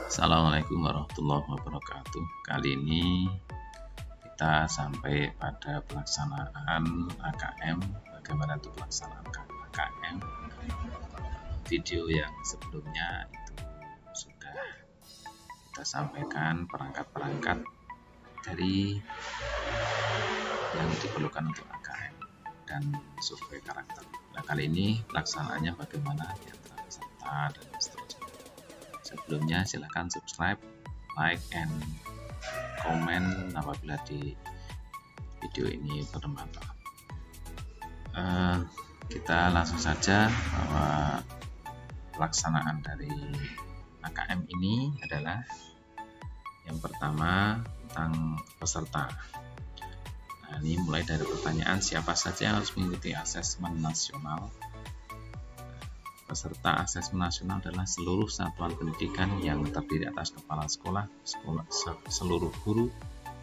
Assalamualaikum warahmatullahi wabarakatuh. Kali ini kita sampai pada pelaksanaan AKM. Bagaimana itu pelaksanaan AKM? Video yang sebelumnya itu sudah kita sampaikan perangkat-perangkat dari yang diperlukan untuk AKM dan survei karakter. Nah, kali ini pelaksanaannya bagaimana di antara peserta dan seterusnya. Sebelumnya silahkan subscribe, like, and comment apabila di video ini bermanfaat. Kita langsung saja bahwa pelaksanaan dari AKM ini adalah yang pertama tentang peserta. Nah, ini mulai dari pertanyaan siapa saja yang harus mengikuti asesmen nasional. Peserta asesmen nasional adalah seluruh satuan pendidikan yang terdiri atas kepala sekolah, seluruh guru,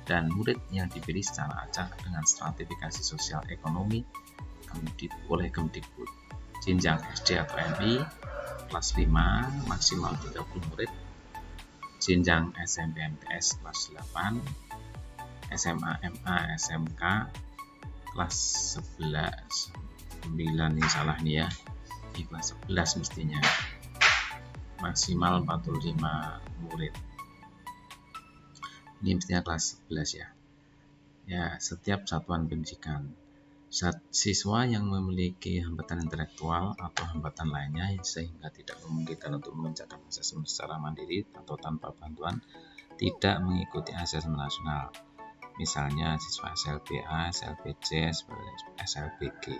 dan murid yang dipilih secara acak dengan stratifikasi sosial ekonomi oleh Kemdikbud. Jenjang SD atau MI kelas 5 maksimal 30 murid. Jenjang SMP MTS kelas 8, SMA MA SMK kelas 11 9 ini salah nih ya. Di kelas 11 mestinya maksimal 45 murid. Ini mestinya kelas 11 ya. Ya, setiap satuan pendidikan. Siswa yang memiliki hambatan intelektual atau hambatan lainnya sehingga tidak memungkinkan untuk mengerjakan asesmen secara mandiri atau tanpa bantuan tidak mengikuti asesmen nasional. Misalnya siswa SLBA, SLBC, SLBG.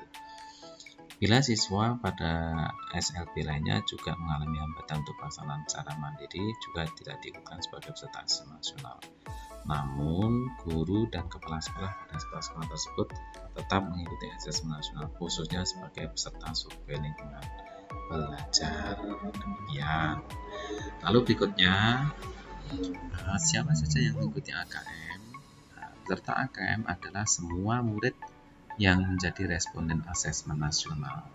Bila siswa pada SLB lainnya juga mengalami hambatan untuk pelaksanaan secara mandiri, juga tidak diikutkan sebagai peserta asesmen nasional. Namun, guru dan kepala sekolah pada sekolah tersebut tetap mengikuti asesmen nasional, khususnya sebagai peserta survei lingkungan belajar. Demikian. Lalu berikutnya, siapa saja yang mengikuti AKM? Peserta AKM adalah semua murid yang menjadi responden asesmen nasional.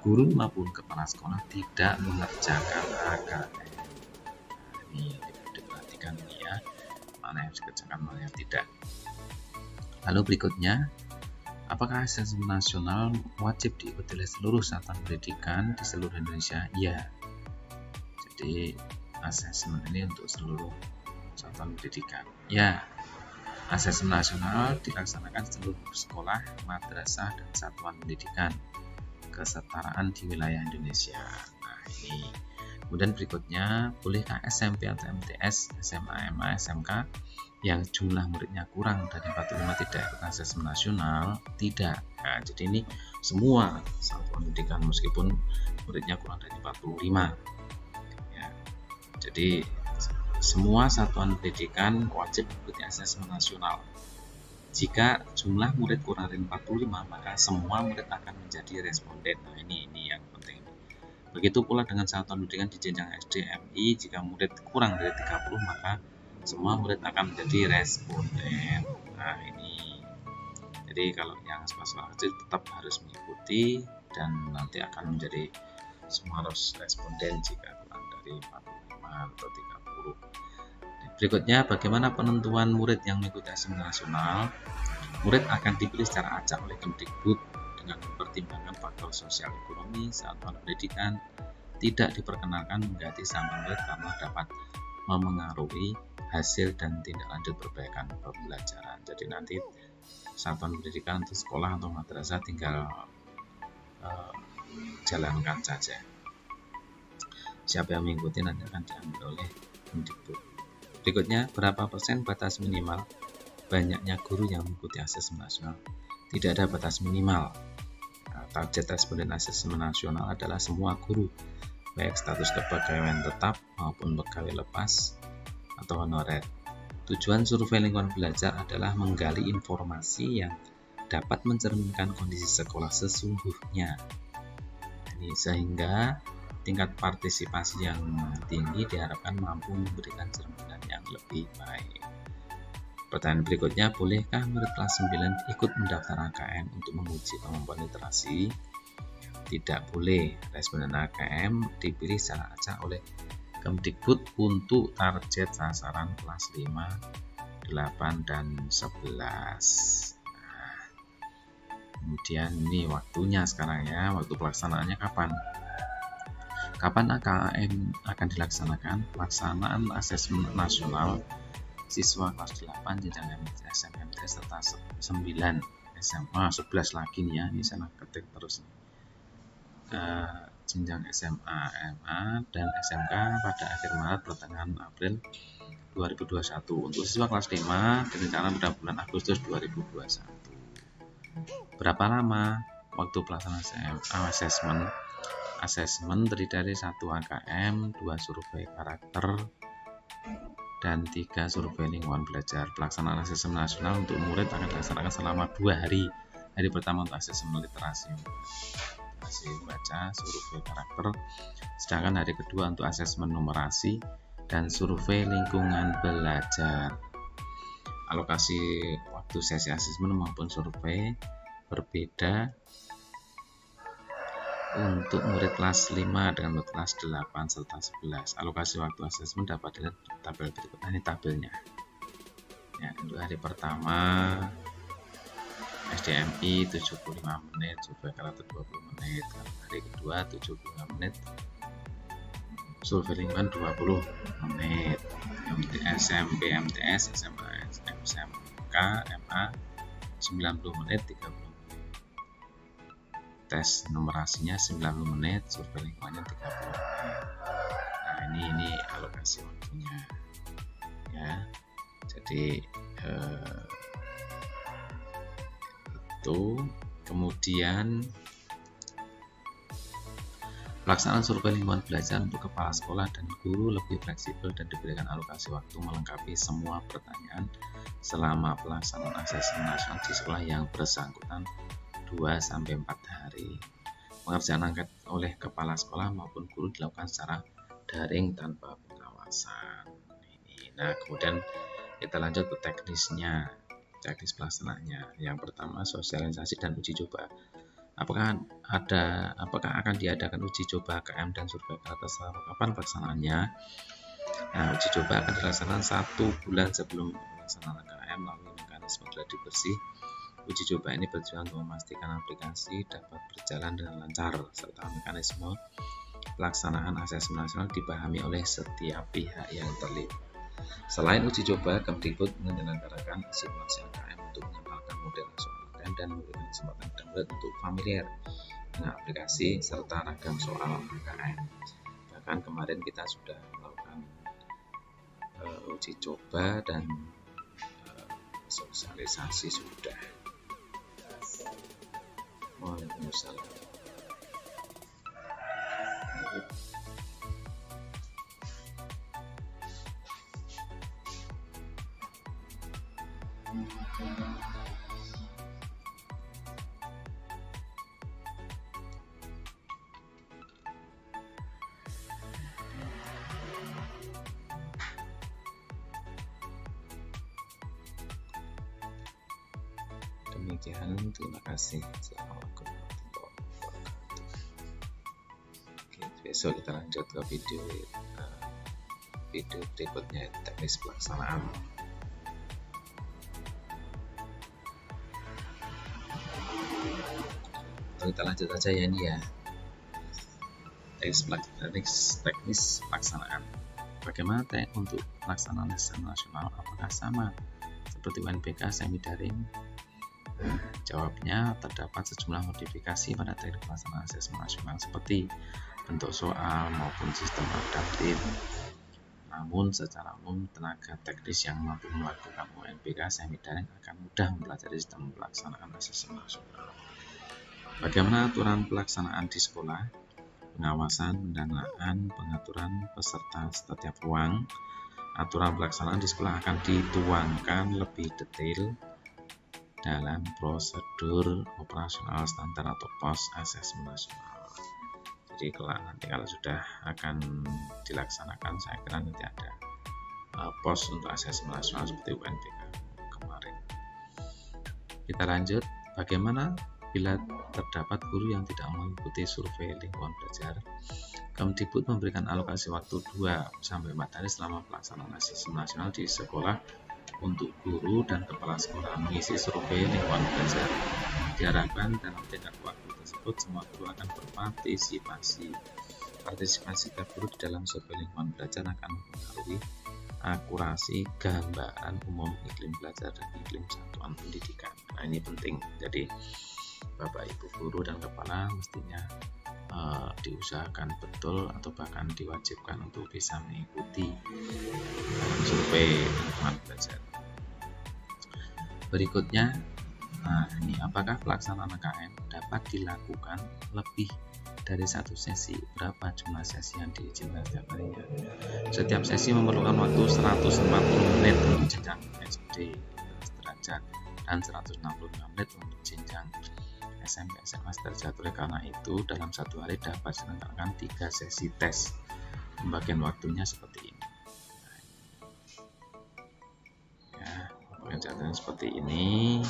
Guru maupun kepala sekolah tidak mengerjakan AKM. Ini diperhatikan ini ya, mana yang dikerjakan, mana yang tidak. Lalu berikutnya, apakah asesmen nasional wajib diikuti oleh seluruh satuan pendidikan di seluruh Indonesia? Ya. Jadi asesmen ini untuk seluruh satuan pendidikan. Ya. Asesmen nasional dilaksanakan seluruh sekolah, madrasah, dan satuan pendidikan kesetaraan di wilayah Indonesia. Nah, ini. Kemudian berikutnya, bolehkah SMP atau MTS, SMA, MA, SMK yang jumlah muridnya kurang dari 45 tidak ikut asesmen nasional? Tidak. Nah, jadi ini semua satuan pendidikan meskipun muridnya kurang dari 45. Ya. Jadi semua satuan pendidikan wajib mengikuti asesmen nasional. Jika jumlah murid kurang dari 45, maka semua murid akan menjadi responden. Nah, ini yang penting. Begitu pula dengan satuan pendidikan di jenjang SD, MI, jika murid kurang dari 30, maka semua murid akan menjadi responden. Nah, ini. Jadi kalau yang sekolah kecil tetap harus mengikuti dan nanti akan menjadi semua harus responden jika kurang dari 45 atau 30. Berikutnya, bagaimana penentuan murid yang mengikuti asesmen nasional? Murid akan dipilih secara acak oleh Kemdikbud dengan mempertimbangkan faktor sosial ekonomi satuan pendidikan. Tidak diperkenankan mengganti sampel murid karena dapat memengaruhi hasil dan tindak lanjut perbaikan pembelajaran. Jadi nanti satuan pendidikan untuk sekolah atau madrasah tinggal jalankan saja. Siapa yang mengikuti nanti akan diambil oleh Kemdikbud. Berikutnya, berapa persen batas minimal banyaknya guru yang mengikuti asesmen nasional? Tidak ada batas minimal. Target responden asesmen nasional adalah semua guru, baik status kepegawaian tetap maupun pegawai lepas atau honorer. Tujuan survei lingkungan belajar adalah menggali informasi yang dapat mencerminkan kondisi sekolah sesungguhnya. Ini sehingga tingkat partisipasi yang tinggi diharapkan mampu memberikan cerminan yang lebih baik. Pertanyaan berikutnya, bolehkah murid kelas 9 ikut mendaftar AKM untuk menguji kemampuan literasi? Tidak boleh. Responden AKM dipilih secara acak oleh Kemdikbud untuk target sasaran kelas 5, 8, dan 11. Nah, kemudian ini waktunya sekarang ya, waktu pelaksanaannya kapan? Kapan AKM akan dilaksanakan? Pelaksanaan asesmen nasional siswa kelas 8 jenjang SMMT serta 9 SMA, 11 lagi nih ya, ini saya ketik terus jenjang SMA, MA, dan SMK pada akhir Maret pertengahan April 2021. Untuk siswa kelas 5 direncanakan pada bulan Agustus 2021. Berapa lama waktu pelaksanaan asesmen? Asesmen terdiri dari 1 AKM, 2 survei karakter, dan 3 survei lingkungan belajar. Pelaksanaan asesmen nasional untuk murid akan dilaksanakan selama 2 hari. Hari pertama untuk asesmen literasi baca, survei karakter, sedangkan hari kedua untuk asesmen numerasi dan survei lingkungan belajar. Alokasi waktu sesi asesmen maupun survei berbeda untuk murid kelas 5 dengan murid kelas 8 serta 11. Alokasi waktu asesmen dapat dilihat di tabel berikut. Ini tabelnya. Ya, untuk hari pertama SDMI 75 menit, survei karakter 20 menit. Hari kedua 75 menit, survei lingkungan 20 menit. SMP, MTS, SMA, SMK, MA 90 menit, 30 menit. Tes numerasinya 90 menit, survei lingkungannya 30 menit. Nah, ini alokasi waktunya ya. Jadi itu. Kemudian pelaksanaan survei lingkungan belajar untuk kepala sekolah dan guru lebih fleksibel dan diberikan alokasi waktu melengkapi semua pertanyaan selama pelaksanaan asesmen nasional di sekolah yang bersangkutan 2-4 hari. Pengerjaan angket oleh kepala sekolah maupun guru dilakukan secara daring tanpa pengawasan. Nah, kemudian kita lanjut ke teknis pelaksanaannya. Yang pertama, sosialisasi dan uji coba. Apakah akan diadakan uji coba AKM dan survei karakter selama kapan pelaksanaannya? Nah, uji coba akan dilaksanakan 1 bulan sebelum pelaksanaan AKM melalui mekanisme gladi bersih. Uji coba ini bertujuan untuk memastikan aplikasi dapat berjalan dengan lancar serta mekanisme pelaksanaan asesmen nasional dipahami oleh setiap pihak yang terlibat. Selain uji coba, Kemdikbud menyelenggarakan simulasi AKM untuk mengenalkan model soal AKM dan memberikan kesempatan kepada murid untuk familiar dengan aplikasi serta ragam soal AKM. Bahkan kemarin kita sudah melakukan uji coba dan sosialisasi sudah. Waalaikumsalam. Demikian, terima kasih. Assalamualaikum warahmatullahi wabarakatuh. Oke, besok kita lanjut ke video berikutnya, teknis pelaksanaan. Kita lanjut aja ya ini ya, teknis pelaksanaan. Bagaimana untuk pelaksanaan asesmen nasional? Apakah sama seperti UNBK semi daring? Jawabnya, terdapat sejumlah modifikasi pada teknik pelaksanaan asesmen nasional seperti bentuk soal maupun sistem adaptif. Namun secara umum tenaga teknis yang mampu melakukan UNBK semi daring akan mudah mempelajari sistem pelaksanaan asesmen nasional. Bagaimana aturan pelaksanaan di sekolah? Pengawasan, pendanaan, pengaturan peserta setiap ruang. Aturan pelaksanaan di sekolah akan dituangkan lebih detail dalam prosedur operasional standar atau POS asesmen nasional. Jadi nanti kalau sudah akan dilaksanakan, saya kira nanti ada POS untuk asesmen nasional seperti UNBK kemarin. Kita lanjut, bagaimana Bila terdapat guru yang tidak mengikuti survei lingkungan belajar, Kemdikbud memberikan alokasi waktu 2-4 hari selama pelaksanaan asesmen nasional di sekolah untuk guru dan kepala sekolah mengisi survei lingkungan belajar. Diharapkan dalam tenggat waktu tersebut semua guru akan berpartisipasi. Partisipasi guru di dalam survei lingkungan belajar akan mempengaruhi akurasi gambaran umum iklim belajar dan iklim satuan pendidikan. Nah, ini penting. Jadi Bapak Ibu guru dan kepala mestinya diusahakan betul atau bahkan diwajibkan untuk bisa mengikuti dalam survei lingkungan belajar. Berikutnya, ini apakah pelaksanaan KM dapat dilakukan lebih dari satu sesi? Berapa jumlah sesi yang diizinkan setiap harinya? Setiap sesi memerlukan waktu 140 menit untuk jenjang SD derajat dan 165 menit untuk jenjang SMP SMA derajat. Oleh karena itu, dalam satu hari dapat diselenggarakan 3 sesi tes. Pembagian waktunya seperti ini. Ya, pembagian jadwalnya seperti ini.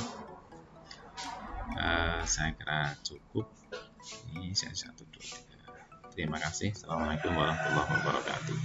Saya kira cukup. Ini saya 1, 2, 3. Terima kasih. Assalamualaikum warahmatullahi wabarakatuh.